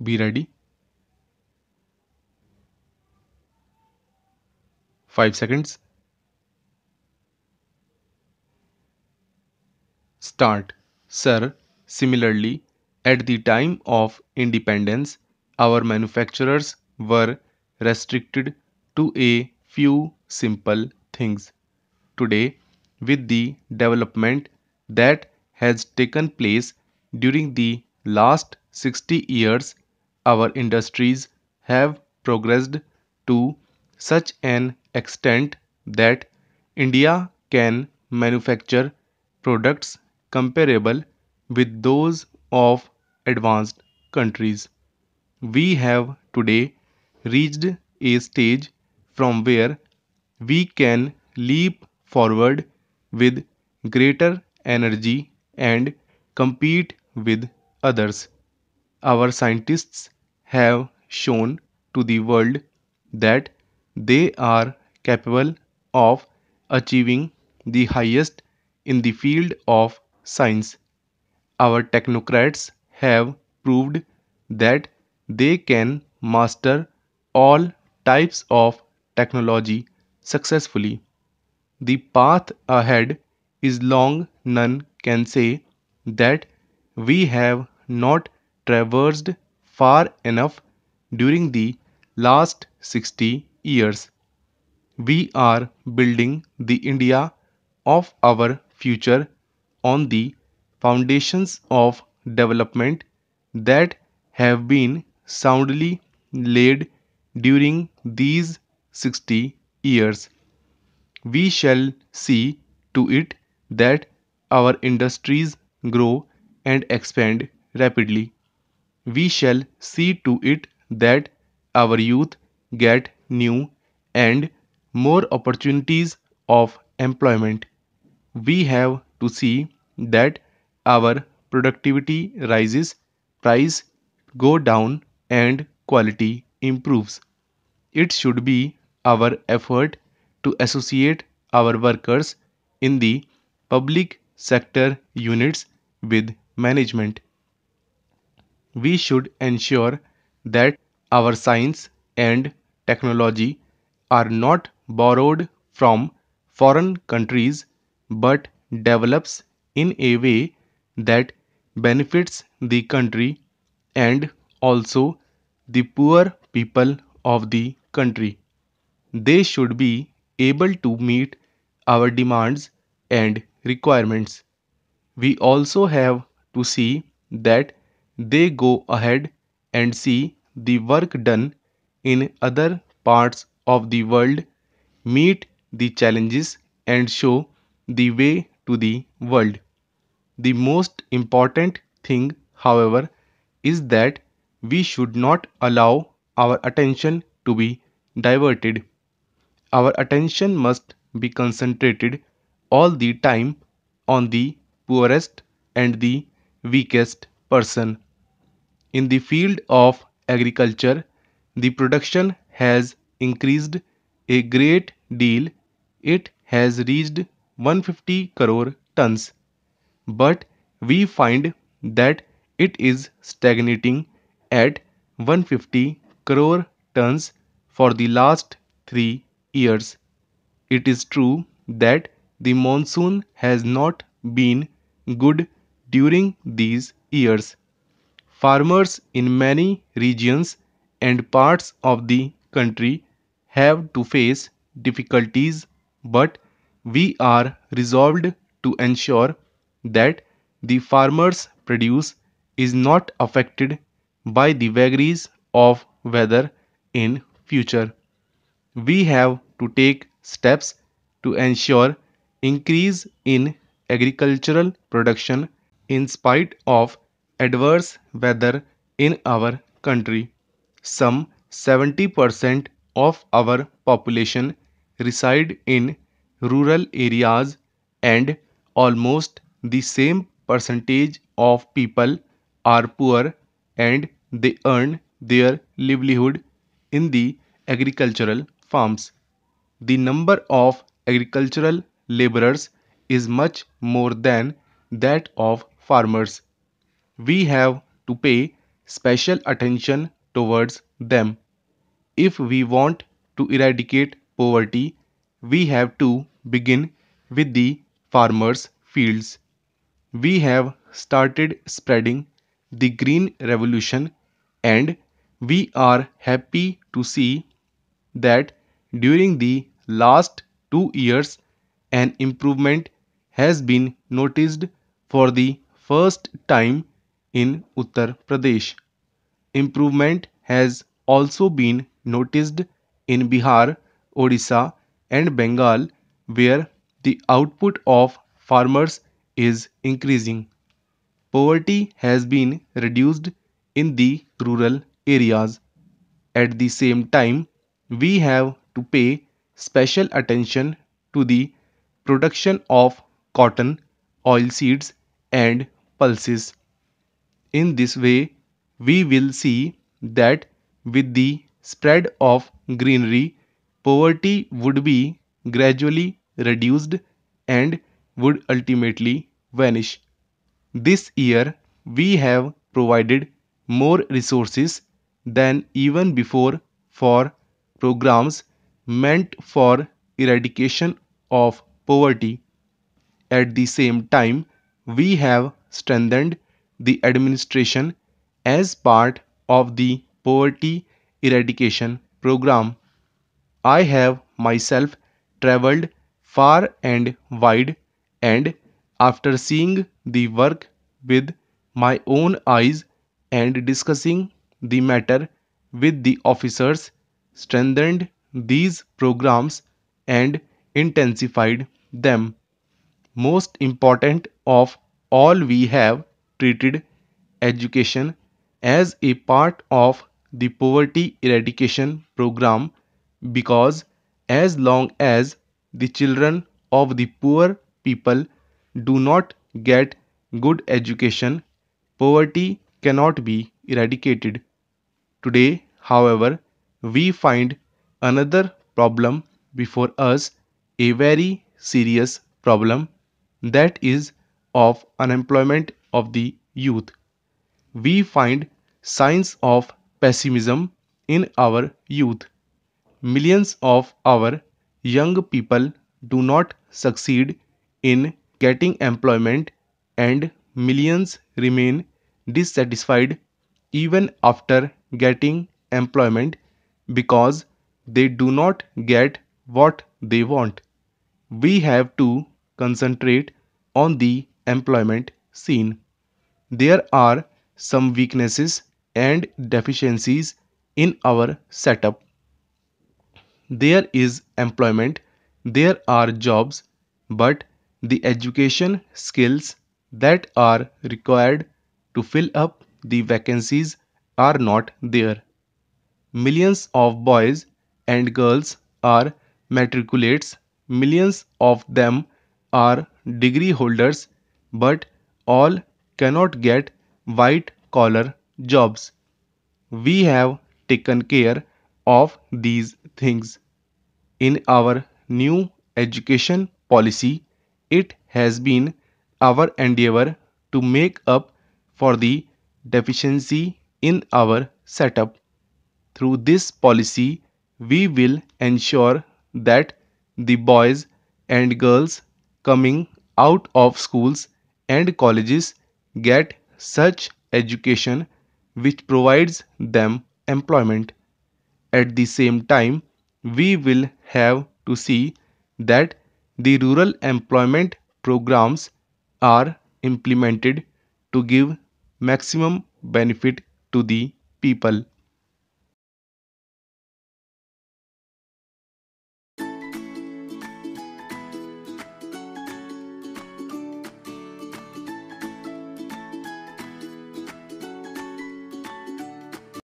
Be ready. 5 seconds. Start. Sir, similarly, at the time of independence, our manufacturers were restricted to a few simple things. Today, with the development that has taken place during the last 60 years, our industries have progressed to such an extent that India can manufacture products comparable with those of advanced countries. We have today reached a stage from where we can leap forward with greater energy and compete with others. Our scientists have shown to the world that they are capable of achieving the highest in the field of science. Our technocrats have proved that they can master all types of technology successfully. The path ahead is long. None can say that we have not traversed far enough during the last 60 years. We are building the India of our future on the foundations of development that have been soundly laid during these 60 years. We shall see to it that our industries grow and expand rapidly. We shall see to it that our youth get new and more opportunities of employment. We have to see that our productivity rises, price go down and quality improves. It should be our effort to associate our workers in the public sector units with management. We should ensure that our science and technology are not borrowed from foreign countries but develops in a way that benefits the country and also the poor people of the country. They should be able to meet our demands and requirements. We also have to see that they go ahead and see the work done in other parts of the world, meet the challenges, and show the way to the world. The most important thing, however, is that we should not allow our attention to be diverted. Our attention must be concentrated all the time on the poorest and the weakest person. In the field of agriculture, the production has increased a great deal. It has reached 150 crore tons, but we find that it is stagnating at 150 crore tons for the last 3 years. It is true that the monsoon has not been good during these years. Farmers in many regions and parts of the country have to face difficulties, but we are resolved to ensure that the farmers' produce is not affected by the vagaries of weather in future. We have to take steps to ensure increase in agricultural production in spite of adverse weather in our country. Some 70% of our population reside in rural areas and almost the same percentage of people are poor and they earn their livelihood in the agricultural farms. The number of agricultural laborers is much more than that of farmers. We have to pay special attention towards them. If we want to eradicate poverty, we have to begin with the farmers' fields. We have started spreading the green revolution, and we are happy to see that during the last 2 years an improvement has been noticed for the first time in Uttar Pradesh. Improvement has also been noticed in Bihar, Odisha, and Bengal, where the output of farmers is increasing. Poverty has been reduced in the rural areas. At the same time, we have to pay special attention to the production of cotton, oilseeds, and pulses. In this way, we will see that with the spread of greenery, poverty would be gradually reduced and would ultimately vanish. This year, we have provided more resources than even before for programs meant for eradication of poverty. At the same time, we have strengthened the administration as part of the poverty eradication program. I have myself traveled far and wide, and after seeing the work with my own eyes and discussing the matter with the officers, strengthened these programs and intensified them. Most important of all, we have treated education as a part of the poverty eradication program because as long as the children of the poor people do not get good education, poverty cannot be eradicated. Today, however, we find another problem before us, a very serious problem, that is of unemployment of the youth. We find signs of pessimism in our youth. Millions of our young people do not succeed in getting employment, and millions remain dissatisfied even after getting employment because they do not get what they want. We have to concentrate on the employment scene. There are some weaknesses and deficiencies in our setup. There is employment, there are jobs, but the education skills that are required to fill up the vacancies are not there. Millions of boys and girls are matriculates, millions of them are degree holders, but all cannot get white collar jobs. We have taken care of these things. In our new education policy, it has been our endeavor to make up for the deficiency in our setup. Through this policy, we will ensure that the boys and girls coming out of schools and colleges get such education which provides them employment. At the same time, we will have to see that the rural employment programs are implemented to give maximum benefit to the people.